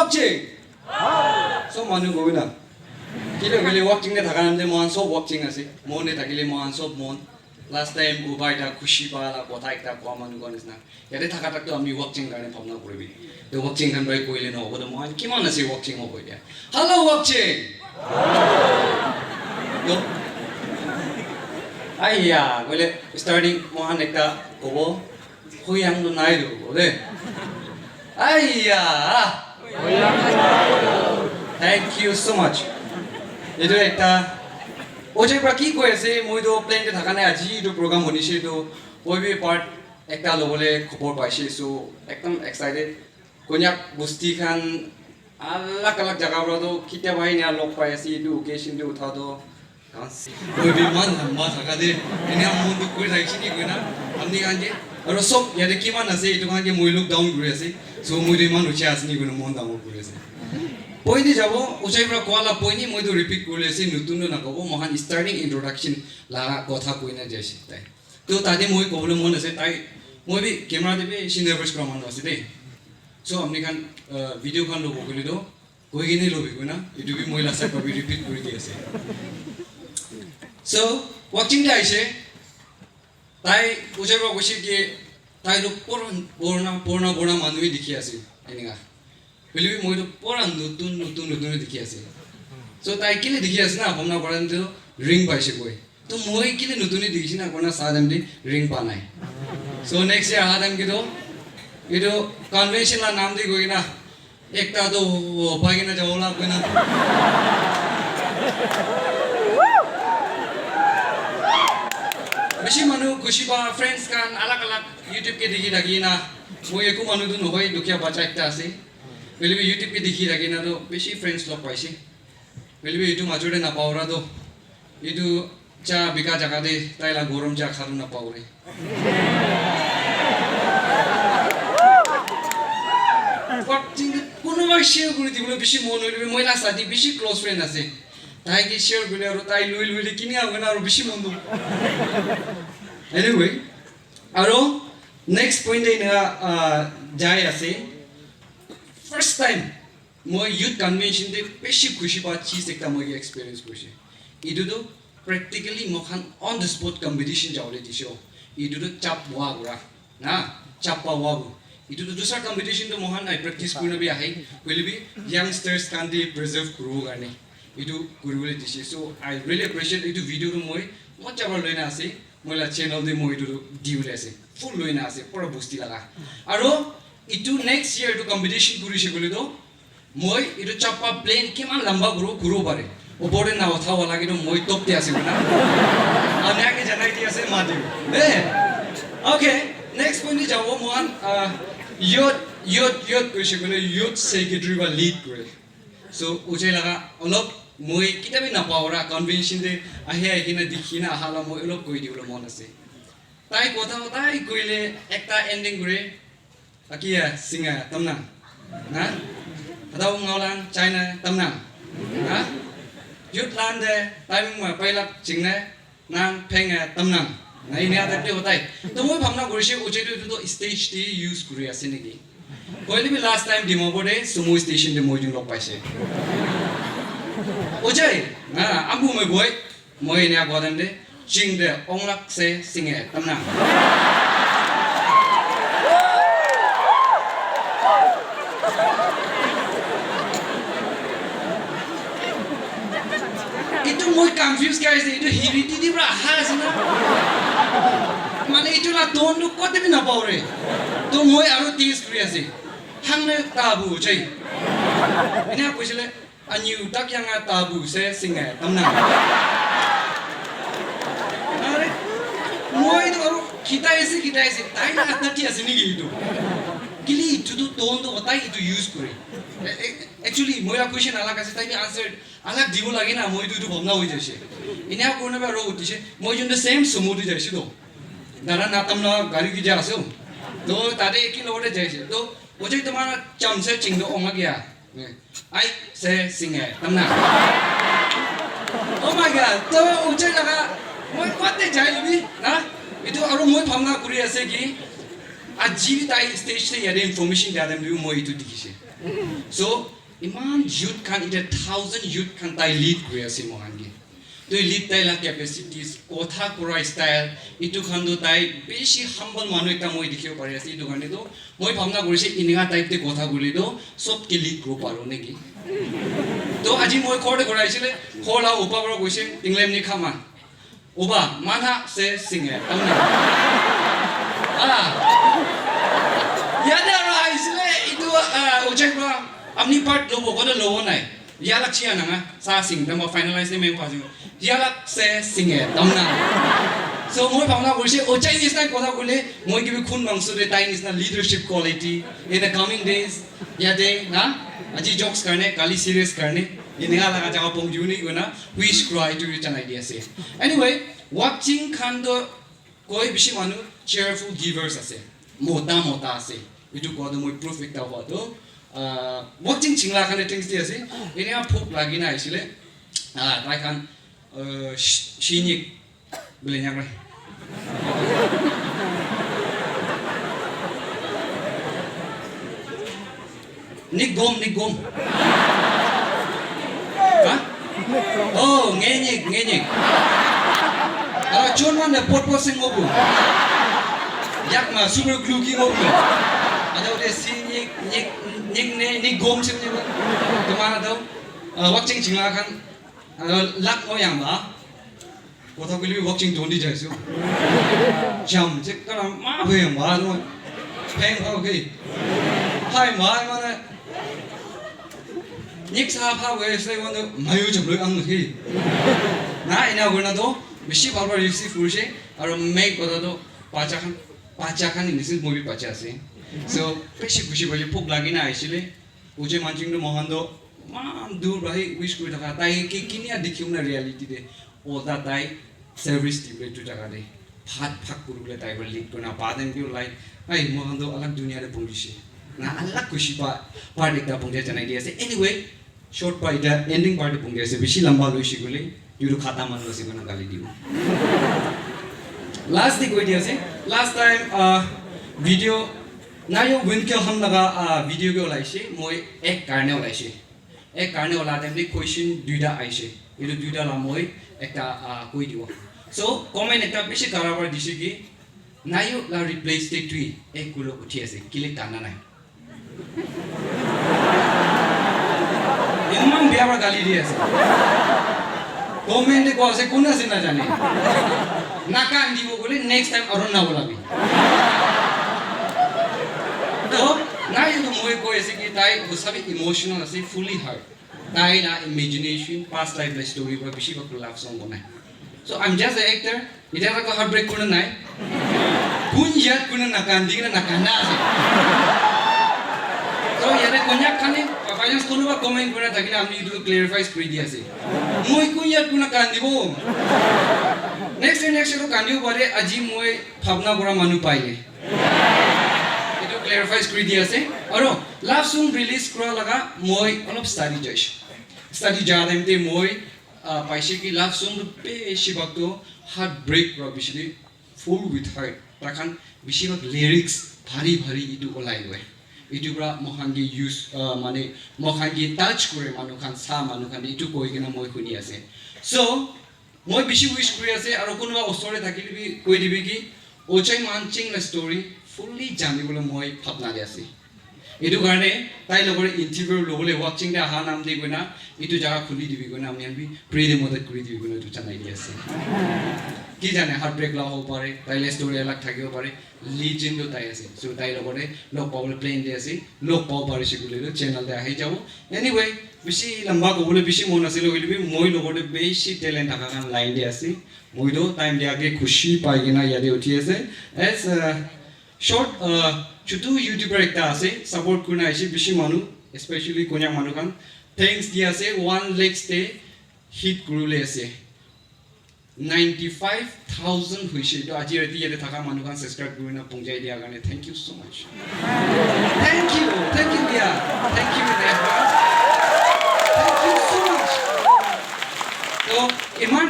watching? So manu go na. Kilo kili watching na thakanan de mohan sob watching ase. Mon ne thakile mohan sob mon. Last time ubai ta khushi pala kotha ekta kwa manu gonis na. Yade thakatak to ami watching garne bhamna koribi. The watching kan bai koile no hobo mohan kiman ase watching hobo dia. Hello watching. No. Ayya, koile starting mohan ekta kobo. Huyang no naidu ode. Ayya. Thank you so much. Itu ekta Ojai praki ko ase moi do plan te thakane aji do program honi she do oi be part ekta lobole khobor paise so ekdom excited Konyak busti khan alak alak jaga bro do kitia bhai ne log pai ase do occasion do utha do oi be man lamba thaka de ene mon do koi thai chini ko na amni kan je aro sob yade kiman ase itu kan ke moi look down gure ase so moi de man ucha asni ko mon down gure ase Poini jabo uchai pra koala poini moi to repeat kole ase nutun na kobo mohan starting introduction la kotha koina jaise tai to tade moi kobole mon ase tai moi bi camera de be nervous kra man ase dei so amni kan video kan lobo kole do koi gine lobi ko na itu bi moi la sa bi repeat kori di ase so watching dai se tai uchai pra goshi ke tai do porna manui dikhi ase eninga Believe me, moi pora nutun dikhi ase. So tai kile dikhi ase na bhamna paran to ring paise koi. To moi kile nutun dikhi na kona sadam di ring pa nai. So next year hadam ki to itu convention la naam di koi na ekta to bhagi na jawla koi na. Beshi manu khushi ba friends kan alak YouTube ke dikhi lagi na moi eku manu tu nohoi dukia bacha ekta ase. Will be YouTube dikhi lagi na do beshi friends log paise will be itu majode na paura do itu cha bika jaga de taila gorom cha kharu na paure watching kuno ma share kori dibole beshi mon hoile moi la sati beshi close friend ase tai ki share gule aro tai lui kini agona aro beshi mon do anyway aro next point ina jai ase First time, moi youth convention de beshi khushi ba cheese ekta moi experience koise. Idu do practically mokhan on the spot competition jawle disho. Idu do chap wa gura. Na chap pa wa gu. Idu do dusra competition to mohan I practice kurna bi ahi. Will be youngsters can de preserve kuru garne. Idu kurule dishi. So I really appreciate idu video to moi mocha ba loina ase. Moi la channel de moi idu diule ase. Full loina ase. Pura busti laga. Aro itu next year to competition kuri shikole do moi itu chapa plane keman lamba guru bare opore na otha wala ki do moi top te ase na anya ke janai ti ase mati ne okay next point ni jabo mohan youth kuri shikole youth secretary ba lead kore so ujai laga olop moi kitabi na paura convention de ahe na dikhina hala moi olop koi diulo mon ase tai kotha tai koile ekta ending kore Akia singa tamnang, na? Atau ngaulan China tamnang, na? Jutland de timing ma pailak cingna nang penga tamnang. Na ini ada tu hotai. Temu pamna kursi ucai tu stage di use kuria sini ki. Kau ini last time di Mabode semua station di Mojung lok paise. Ucai, na? Ambu moi ini aku ada de cing de onglak se singa tamnang. Itu moi confused guys itu hiriti di bra hasna mane itu la tonu kote bi na paure to moi aro tis kriasi hangne tabu chai ini aku sile anyu tak yang tabu se singa tamna are moi itu aro kita ese tai na tati asini gitu Gili itu tu tone tu otai itu use kore. Actually, moi la question alak ase tai ni answer alak dibo lagi na moi itu bhamna hoi jaise. Ini aku korna ba ro utise. Moi jun the same sumudi jaise do. Dara na tamna gari ki ja aso. Do tade eki lode jaise. Do ojai tamara chamse chingdo onga gya. Ai se singe tamna. Oh my god. To ojai laga moi kote jai libi na. Itu aru moi bhamna kuri ase ki আজি তাই stage তে ইয়াতে information দিয়া them মই এইটো দেখিছে so ইমান youth খান এটা 1000 youth খান তাই লিড কৰি আছে মহানগী তো লিড তাই লা ক্যাপাসিটিস কথা কৰা ষ্টাইল ইটো খানটো তাই বেছি হাম্বল মানুহ এটা মই দেখিব পাৰি আছে ইটো কাৰণে তো মই ভাবনা কৰিছে ইনিগা টাইপতে কথা কলি তো সব কে লিড কৰিব পাৰো নেকি তো আজি মই কোৰ্টে কৰাইছিলে খোলা ওপাবৰ কৈছে টিংলেম নি খামা ওবা মানা সে সিংহে ইয়াতে ৰাইছিলে ইটো ওচেকৰা আপনি পাৰ্ট লব কত লব নাই ইয়ালাক চিয়া নাঙা সা সিং তম ফাইনালাইজ নে মেম পাজিং ইয়ালাক সে সিংহে তমনা সো মই ভাবনা কৰিছে ওচাই নিছনা কথা কলে মই কিবি খুন মাংসৰে তাই নিছনা leadership quality in the coming days ইয়াতে না আজি জokes কাৰণে কালি সিৰিয়াস কাৰণে ইনেগা লাগা জাগা পংজুনি গনা which cry to return idea আছে anyway watching khando koi bishi manu cheerful givers ase mota ase itu ko do moi proof ekta ho to watching chingla khane things di ase enia phok lagi na aisile tai khan shinik blenya ra Nick gom ha oh ngenyik John man pot sing ngobu yak ma super glue ki ngobu ada de si ni gom sim ni to mana do watching chingla khan lak mo yang ba kotha gili watching dondi jai su jam che kala ma bhe ma no pheng okay hai ma mana nik sa pha we sai wan do mayu chum lo ang hi na ina gona do বেশি ভালবা receive কৰিছে আৰু make কথাটো পাঁচা নিছিল movie পাঁচা আছে so বেশি খুশি পাইছে খুব লাগি না আইছিলে উজে মানচিংটো মহান্দ মান দূৰ ভাই উইশ কৰি থকা তাই কি কিনিয়া দেখিম না ৰিয়েলিটিতে ওটা তাই সাৰ্ভিস টিপলেটো টাকা দে ফাক কৰিলে তাই বলি লিড কৰা বাদেন কিউ লাইক ভাই মহান্দ আলাক দুনিয়াৰে পংগিছে না আলাক খুশি পাৰ্ট এটা পংগে জানাই দি আছে এনিৱে শর্ট পাইটা এন্ডিং পার্ট পংগে আছে বেশি লম্বা লইছি গলে ইউরো খাতা মান লসি কোনা গালি দিব লাস্ট দি কই দিয়াছে লাস্ট টাইম ভিডিও নাইও উইনকে হাম লাগা ভিডিও কে ওলাইছে মই এক কারণে ওলা টাইমলি কোয়েশ্চন দুইটা আইছে এটো দুইটা লা মই একটা কই দিব সো কমেন্ট একটা বেশি কারাবার দিছে কি নাইও লা রিপ্লেস তে তুই এক গুলো উঠি আছে কিলে টানা নাই ইমান বিয়াবার গালি দি আছে কমেন্টে কো আছে কোন আছে না জানে না কান দিব বলে নেক্সট টাইম আর না বলাবি তো নাই তো মই কই আছে কি তাই সবই ইমোশনাল আছে ফুলি হার্ট তাই না ইমাজিনেশন পাস্ট লাইফ স্টোরি বা বেশি বক লাভ সং বনাই সো আই এম জাস্ট আ অ্যাক্টর এটা তো হার্ট ব্রেক কোন নাই কোন ইয়াত কোন না কান দিগনা না কান না আছে তো ইয়ারে কন্যাক খানে ফাইনান্স কোনোবা কমেন্ট করে থাকিলে আমি ইটো ক্লিয়ারিফাই কৰি দি আছে মই কোন ইয়াত কোন কান দিব নেক্সট তো কান্দিও পারে আজি মই ভাবনা কৰা মানুহ পাইলে ইটো ক্লিয়াৰিফাই কৰি দি আছে আৰু লাভ সং ৰিলিজ কৰা লগা মই অলপ ষ্টাডি জানেমতে মই পাইছে কি লাভ সং বেছি বক্তো হার্ট ব্রেক কৰা বেছি ফুল উইথ হাৰ্ট তাখান বেছিভাগ লিৰিক্স ভাৰী ইটো ওলাই গয় ইটুৰা মহাংগী ইউজ মানে মহাংগী টাচ কৰে মানুহখান সা মানুহখান ইটো কৈ কিনা মই শুনি আছে সো মই বেছি উইশ কৰি আছে আৰু কোনোবা ওচৰে থাকিলে কৈ দিবি কি ওচাই মানচিং না ষ্টৰি ফুলি জানিবলৈ মই ভাবনা দি আছে এটো কাৰণে তাই লগৰ ইন্টাৰভিউ লবলৈ ওয়াচিং দে আহা নাম দি গনা ইটো জায়গা খুলি দিবি গনা আমি আমি প্ৰেৰে মদত কৰি দিবি গনা তো জানাই দি আছে কি জানে হাৰ্ট ব্ৰেক লা হ'ব পাৰে তাইলে ষ্টৰি আলাক থাকিব পাৰে লিজেন্ডো তাই আছে সো তাই লগৰে লগ পাবলৈ প্লেন দি আছে লগ পাব পাৰিছে গুলে চেনেল দে আহি যাব এনিৱে বেছি লম্বা কবলৈ বেছি মন আছিল হইলিবি মই লগৰে বেছি টেলেন্ট থাকা কান লাইন দি আছে মইতো টাইম দিয়াকে খুশি পাই কিনা ইয়াতে উঠি আছে এজ শর্ট ছোট ইউটিউবার একটা আছে সাপোর্ট করনা আইছে বেশি মানুষ স্পেশালি কোনিয়া মানুষখান থ্যাঙ্কস দি আছে 1 লাখ তে হিট করলে আছে 95,000 হইছে তো আজি রাতি ইয়াতে থাকা মানুষখান সাবস্ক্রাইব করে না পৌঁছাই দিয়া কাৰণে thank you so much thank you দিয়া thank you in advance thank you so much তো ইমান